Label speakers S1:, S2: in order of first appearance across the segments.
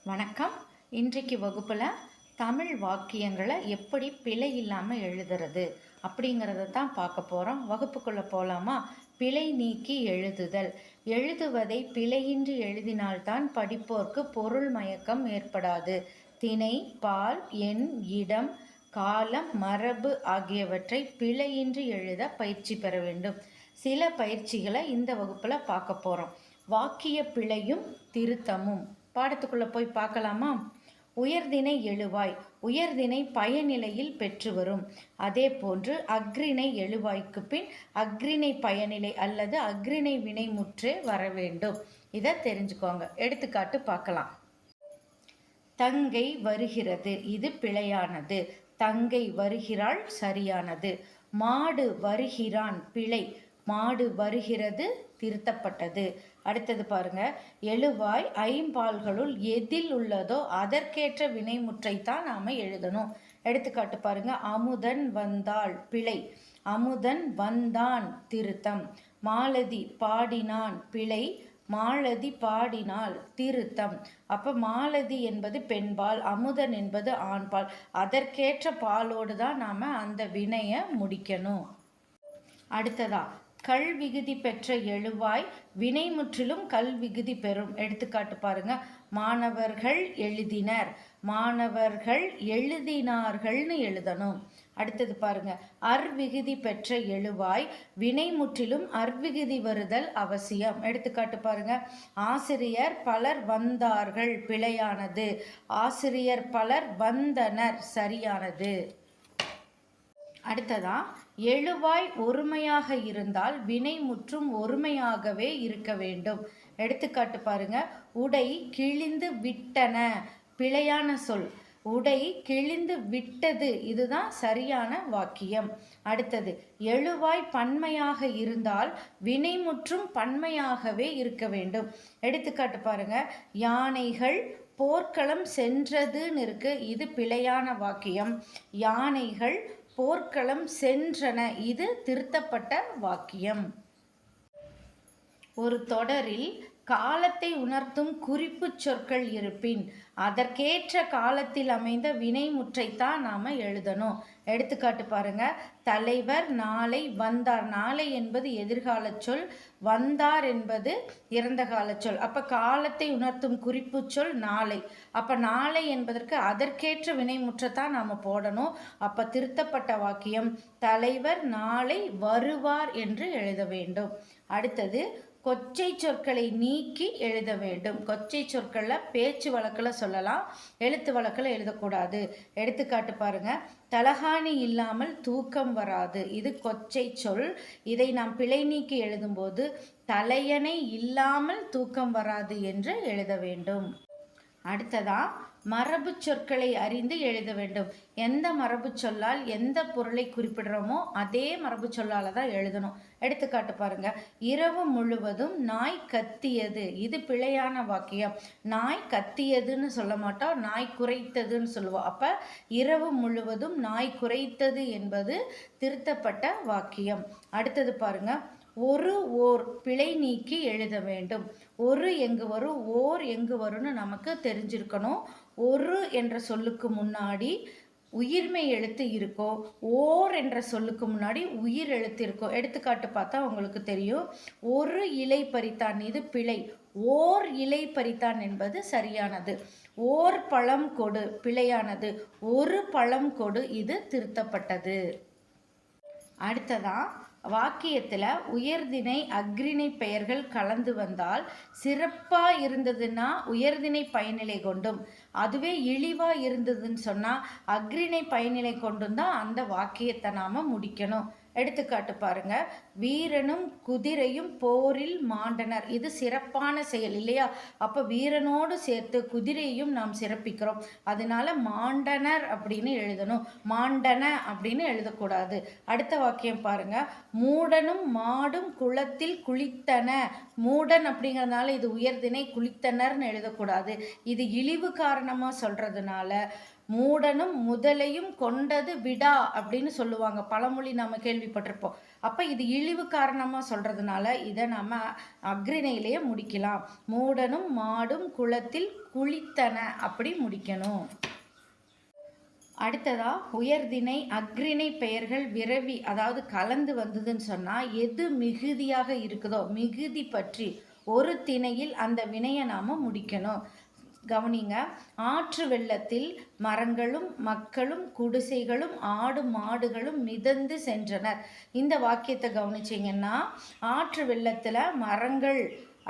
S1: வணக்கம். இன்றைக்கு வகுப்பில் தமிழ் வாக்கியங்களை எப்படி பிழை இல்லாமல் எழுதுறது அப்படிங்கிறத தான் பார்க்க போகிறோம். வகுப்புக்குள்ளே போகலாமா? பிழை நீக்கி எழுதுதல். எழுதுவதை பிழையின்றி எழுதினால்தான் படிப்போர்க்கு பொருள் மயக்கம் ஏற்படாது. திணை, பால், எண், இடம், காலம், மரபு ஆகியவற்றை பிழையின்றி எழுத பயிற்சி பெற வேண்டும். சில பயிற்சிகளை இந்த வகுப்பில் பார்க்க போகிறோம். வாக்கிய பிழையும் திருத்தமும். பாடத்துக்குள்ளே போய் பார்க்கலாமா? உயர்திணை எழுவாய். உயர்திணை பயனிலையில் பெற்று வரும். அதே போன்று அஃறிணை எழுவாய்க்கு பின் அஃறிணை பயனிலை அல்லது அஃறிணை வினைமுற்றே வர வேண்டும். இதை தெரிஞ்சுக்கோங்க. எடுத்துக்காட்டு பார்க்கலாம். தங்கை வருகிறது, இது பிழையானது. தங்கை வருகிறாள் சரியானது. மாடு வருகிறான் பிழை. மாடு வருகிறது திருத்தப்பட்டது. அடுத்தது பாருங்க. எழுவாய் ஐம்பால்களுள் எதில் உள்ளதோ அதற்கேற்ற வினைமுற்றை தான் நாம எழுதணும். எடுத்துக்காட்டு பாருங்க. அமுதன் வந்தாள் பிழை. அமுதன் வந்தான் திருத்தம். மாலதி பாடினான் பிழை. மாலதி பாடினாள் திருத்தம். அப்ப மாலதி என்பது பெண்பால், அமுதன் என்பது ஆண்பால். அதற்கேற்ற பாலோடு தான் நாம அந்த வினையை முடிக்கணும். அடுத்ததா கல் விகுதி பெற்ற எழுவாய் வினை முற்றிலும் கல் விகுதி பெறும். எடுத்துக்காட்டு பாருங்க. மாணவர்கள் எழுதினர். மாணவர்கள் எழுதினார்கள்னு எழுதணும். அடுத்தது பாருங்க. அர்விகுதி பெற்ற எழுவாய் வினை முற்றிலும் அர்விகுதி வருதல் அவசியம். எடுத்துக்காட்டு பாருங்க. ஆசிரியர் பலர் வந்தார்கள் பிழையானது. ஆசிரியர் பலர் வந்தனர் சரியானது. அடுத்ததா எழுவாய் ஒருமையாக இருந்தால் வினை முற்றும் ஒருமையாகவே இருக்க வேண்டும். எடுத்துக்காட்டு பாருங்க. உடை கிழிந்து விட்டன பிழையான சொல். உடை கிழிந்து விட்டது இதுதான் சரியான வாக்கியம். அடுத்தது எழுவாய் பன்மையாக இருந்தால் வினை முற்றும் பன்மையாகவே இருக்க வேண்டும். எடுத்துக்காட்டு பாருங்க. யானைகள் போர்க்களம் சென்றதுன்னு இருக்கு, இது பிழையான வாக்கியம். யானைகள் போர்க்களம் சென்றன, இது திருத்தப்பட்ட வாக்கியம். ஒரு தொடரில் காலத்தை உணர்த்தும் குறிப்பு சொற்கள் இருப்பின் அதற்கேற்ற காலத்தில் அமைந்த வினைமுற்றைத்தான் நாம எழுதணும். எடுத்துக்காட்டு பாருங்க. தலைவர் நாளை வந்தார். நாளை என்பது எதிர்கால சொல், வந்தார் என்பது இறந்த கால சொல். அப்ப காலத்தை உணர்த்தும் குறிப்பு சொல் நாளை. அப்ப நாளை என்பதற்கு அதற்கேற்ற வினைமுற்றைத்தான் நாம போடணும். அப்ப திருத்தப்பட்ட வாக்கியம் தலைவர் நாளை வருவார் என்று எழுத வேண்டும். அடுத்தது கொச்சை சொற்களை நீக்கி எழுத வேண்டும். கொச்சை சொற்களை பேச்சு வழக்கில் சொல்லலாம், எழுத்து வழக்கில் எழுதக்கூடாது. எடுத்துக்காட்டு பாருங்க. தலகாணி இல்லாமல் தூக்கம் வராது, இது கொச்சை சொல். இதை நாம் பிழை நீக்கி எழுதும்போது தலையணை இல்லாமல் தூக்கம் வராது என்று எழுத வேண்டும். அடுத்ததா மரபு சொற்களை அறிந்து எழுத வேண்டும். எந்த மரபு சொல்லால் எந்த பொருளை குறிப்பிடுறோமோ அதே மரபு சொல்லால தான் எழுதணும். எடுத்துக்காட்டு பாருங்க. இரவு முழுவதும் நாய் கத்தியது, இது பிழையான வாக்கியம். நாய் கத்தியதுன்னு சொல்ல மாட்டோம், நாய் குரைத்ததுன்னு சொல்லுவோம். அப்ப இரவு முழுவதும் நாய் குரைத்தது என்பது திருத்தப்பட்ட வாக்கியம். அடுத்தது பாருங்க. ஒரு ஓர் பிழை நீக்கி எழுத வேண்டும். ஒரு எங்கு வரும், ஓர் எங்கு வரும்னு நமக்கு தெரிஞ்சிருக்கணும். ஒரு என்ற சொல்லுக்கு முன்னாடி உயிர்மை எழுத்து இருக்கோ, ஓர் என்ற சொல்லுக்கு முன்னாடி உயிர் எழுத்து இருக்கோ. எடுத்துக்காட்டு பார்த்தா உங்களுக்கு தெரியும். ஒரு இலை பறித்தான், இது பிழை. ஓர் இலை பறித்தான் என்பது சரியானது. ஓர் பழம் கொடு பிழையானது. ஒரு பழம் கொடு இது திருத்தப்பட்டது. அடுத்ததா வாக்கியத்தில் உயர்திணை அஃறிணை பெயர்கள் கலந்து வந்தால் சிறப்பாக இருந்ததுன்னா உயர்திணை பயனிலை கொண்டும், அதுவே இழிவாக இருந்ததுன்னு சொன்னால் அஃறிணை பயனிலை கொண்டும் தான் அந்த வாக்கியத்தை நாம் முடிக்கணும். எடுத்துக்காட்டு பாருங்க. வீரனும் குதிரையும் போரில் மாண்டனர், இது சிறப்பான செயல் இல்லையா? அப்போ வீரனோடு சேர்த்து குதிரையும் நாம் சிறப்பிக்கிறோம். அதனால மாண்டனர் அப்படின்னு எழுதணும், மாண்டன அப்படின்னு எழுதக்கூடாது. அடுத்த வாக்கியம் பாருங்க. மூடனும் மாடும் குளத்தில் குளித்தன. மூடன் அப்படிங்கிறதுனால இது உயர்திணை, குளித்தனர்னு எழுதக்கூடாது. இது இழிவு காரணமாக சொல்றதுனால மூடனும் முதலையும் கொண்டது விடா அப்படின்னு சொல்லுவாங்க. பழமொழி நாம கேள்விப்பட்டிருப்போம். அப்ப இது இழிவு காரணமா சொல்றதுனால இதை நம்ம அஃறிணையிலேயே முடிக்கலாம். மூடனும் மாடும் குளத்தில் குளித்தன அப்படி முடிக்கணும். அடுத்ததா உயர்திணை அஃறிணை பெயர்கள் விரவி அதாவது கலந்து வந்ததுன்னு சொன்னா எது மிகுதியாக இருக்குதோ மிகுதி பற்றி ஒரு திணையில் அந்த வினையை நாம முடிக்கணும். கவனிங்க. ஆற்று வெள்ளத்தில் மரங்களும் மக்களும் குடிசைகளும் ஆடு மாடுகளும் மிதந்து சென்றனர். இந்த வாக்கியத்தை கவனிச்சிங்கன்னா ஆற்று வெள்ளத்தில் மரங்கள்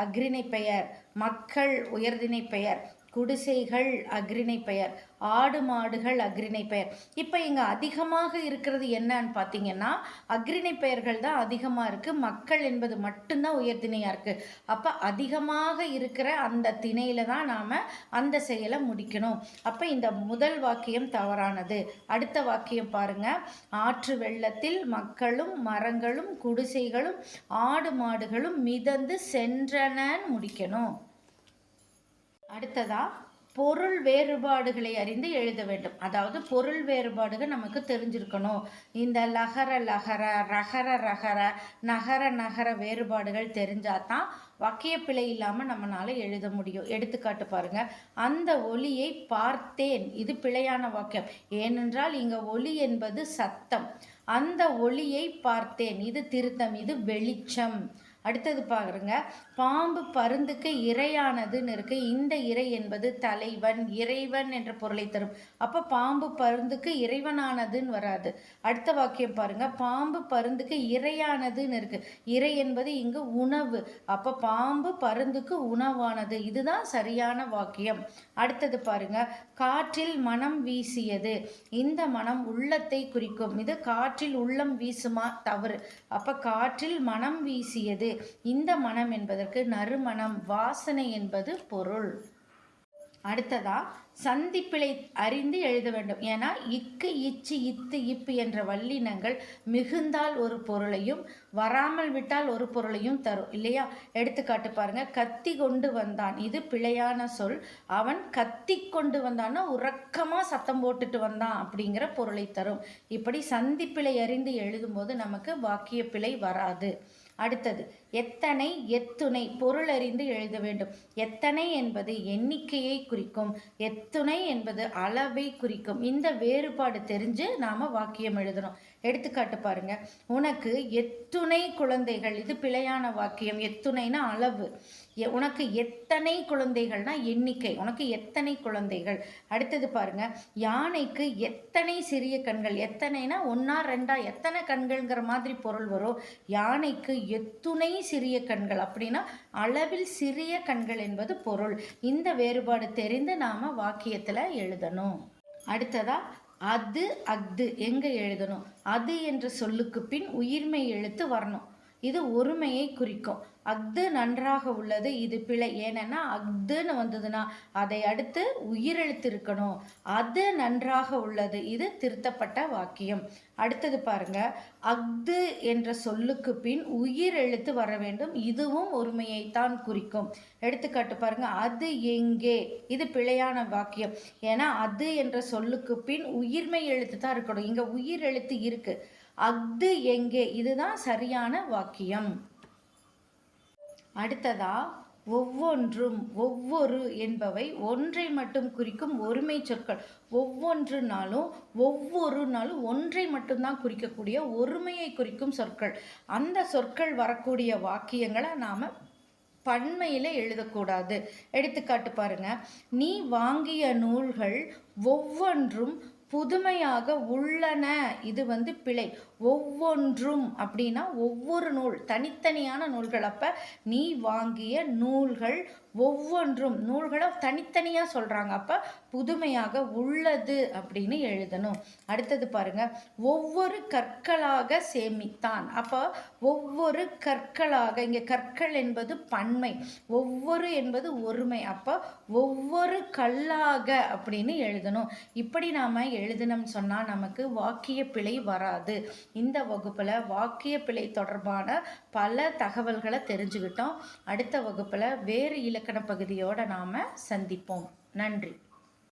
S1: அஃறிணை பெயர், மக்கள் உயர்திணை பெயர், குடிசைகள் அஃறிணை பெயர், ஆடு மாடுகள் அஃறிணை பெயர். இப்போ இங்கே அதிகமாக இருக்கிறது என்னன்னு பார்த்தீங்கன்னா அஃறிணை பெயர்கள் தான் அதிகமாக இருக்குது. மக்கள் என்பது மட்டும்தான் உயர்திணையாக இருக்குது. அப்போ அதிகமாக இருக்கிற அந்த திணையில தான் நாம் அந்த செயலை முடிக்கணும். அப்போ இந்த முதல் வாக்கியம் தவறானது. அடுத்த வாக்கியம் பாருங்க. ஆற்று வெள்ளத்தில் மக்களும் மரங்களும் குடிசைகளும் ஆடு மாடுகளும் மிதந்து சென்றனன்னு முடிக்கணும். அடுத்ததா பொருள் வேறுபாடுகளை அறிந்து எழுத வேண்டும். அதாவது பொருள் வேறுபாடுகள் நமக்கு தெரிஞ்சிருக்கணும். இந்த லகர லகர, ரகர ரகர, நகர நகர வேறுபாடுகள் தெரிஞ்சாதான் வாக்கிய பிழை இல்லாமல் நம்மளால எழுத முடியும். எடுத்துக்காட்டு பாருங்க. அந்த ஒலியை பார்த்தேன், இது பிழையான வாக்கியம். ஏனென்றால் இங்க ஒலி என்பது சத்தம். அந்த ஒலியை பார்த்தேன், இது திருத்தம், இது வெளிச்சம். அடுத்தது பாருங்க. பாம்பு பருந்துக்கு இரையானதுன்னு இருக்கு. இந்த இறை என்பது தலைவன், இறைவன் என்ற பொருளை தரும். அப்ப பாம்பு பருந்துக்கு இறைவனானதுன்னு வராது. அடுத்த வாக்கியம் பாருங்க. பாம்பு பருந்துக்கு இரையானதுன்னு இருக்கு. இறை என்பது இங்கு உணவு. அப்ப பாம்பு பருந்துக்கு உணவானது. இதுதான் சரியான வாக்கியம். அடுத்தது பாருங்க. காற்றில் மனம் வீசியது. இந்த மனம் உள்ளத்தை குறிக்கும். இது காற்றில் உள்ளம் வீசுமா? தவறு. அப்ப காற்றில் மனம் வீசியது. இந்த மனம் என்பதற்கு நறுமணம், வாசனை என்பது பொருள். அடுத்ததா சந்திப்பிழை அறிந்து எழுத வேண்டும். ஏன்னா இக்கு இச்சு இத்து இப்பு என்ற வல்லினங்கள் மிகுந்தால் ஒரு பொருளையும் வராமல் விட்டால் ஒரு பொருளையும் தரும் இல்லையா? எடுத்துக்காட்டு பாருங்க. கத்தி கொண்டு வந்தான், இது பிழையான சொல். அவன் கத்தி கொண்டு வந்தான்னா உறக்கமா சத்தம் போட்டுட்டு வந்தான் அப்படிங்கிற பொருளை தரும். இப்படி சந்திப்பிழை அறிந்து எழுதும்போது நமக்கு வாக்கிய பிழை வராது. அடுத்தது எத்தனை எத்துணை பொருள் அறிந்து எழுத வேண்டும். எத்தனை என்பது எண்ணிக்கையை குறிக்கும், எத்துணை என்பது அளவை குறிக்கும். இந்த வேறுபாடு தெரிஞ்சு நாம வாக்கியம் எழுதணும். எடுத்துக்காட்டு பாருங்க. உனக்கு எத்துணை குழந்தைகள், இது பிழையான வாக்கியம். எத்துணைனா அளவு. உனக்கு எத்தனை குழந்தைகள்னா எண்ணிக்கை. உனக்கு எத்தனை குழந்தைகள். அடுத்தது பாருங்க. யானைக்கு எத்தனை சிறிய கண்கள். எத்தனைனா ஒன்னா ரெண்டா, எத்தனை கண்கள்ங்கிற மாதிரி பொருள் வரும். யானைக்கு எத்துணை சிறிய கண்கள் அப்படின்னா அளவில் சிறிய கண்கள் என்பது பொருள். இந்த வேறுபாடு தெரிந்து நாம வாக்கியத்துல எழுதணும். அடுத்ததா அது அஃது எங்க எழுதணும். அது என்ற சொல்லுக்கு பின் உயிர்மெய் எழுத்து வரணும். இது ஒருமையை குறிக்கும். அஃது நன்றாக உள்ளது, இது பிழை. ஏன்னா அஃதுன்னு வந்ததுன்னா அதை அடுத்து உயிரெழுத்து இருக்கணும். அது நன்றாக உள்ளது, இது திருத்தப்பட்ட வாக்கியம். அடுத்தது பாருங்க. அஃது என்ற சொல்லுக்கு பின் உயிர் எழுத்து வர வேண்டும். இதுவும் ஒருமையைத்தான் குறிக்கும். எடுத்துக்காட்டு பாருங்க. அது எங்கே, இது பிழையான வாக்கியம். ஏன்னா அது என்ற சொல்லுக்கு பின் உயிர்மெய் எழுத்து தான் இருக்கணும். இங்க உயிர் எழுத்து இருக்கு. அஃது எங்கே, இதுதான் சரியான வாக்கியம். அடுத்ததா ஒவ்வொன்றும் ஒவ்வொரு என்பவை ஒன்றை மட்டும் குறிக்கும் ஒருமை சொற்கள். ஒவ்வொன்றுனாலும் ஒவ்வொரு நாளும் ஒன்றை மட்டும்தான் குறிக்கக்கூடிய ஒருமையை குறிக்கும் சொற்கள். அந்த சொற்கள் வரக்கூடிய வாக்கியங்களை நாம பன்மையில எழுதக்கூடாது. எடுத்துக்காட்டு பாருங்க. நீ வாங்கிய நூல்கள் ஒவ்வொன்றும் புதுமையாக உள்ளன, இது பிழை. ஒவ்வொன்றும் அப்படின்னா ஒவ்வொரு நூல், தனித்தனியான நூல்கள். அப்ப நீ வாங்கிய நூல்கள் ஒவ்வொன்றும், நூல்களை தனித்தனியா சொல்றாங்க. அப்ப புதுமையாக உள்ளது அப்படின்னு எழுதணும். அடுத்தது பாருங்க. ஒவ்வொரு கற்களாக சேமித்தான். அப்ப ஒவ்வொரு கற்களாக, இங்க கற்கள் என்பது பன்மை, ஒவ்வொரு என்பது ஒருமை. அப்ப ஒவ்வொரு கல்லாக அப்படின்னு எழுதணும். இப்படி நாம எழுதணும்னு சொன்னா நமக்கு வாக்கிய பிழை வராது. இந்த வகுப்புல வாக்கிய பிழை தொடர்பான பல தகவல்களை தெரிஞ்சுக்கிட்டோம். அடுத்த வகுப்புல வேறு இலக்கண பகுதியோட நாம சந்திப்போம். நன்றி.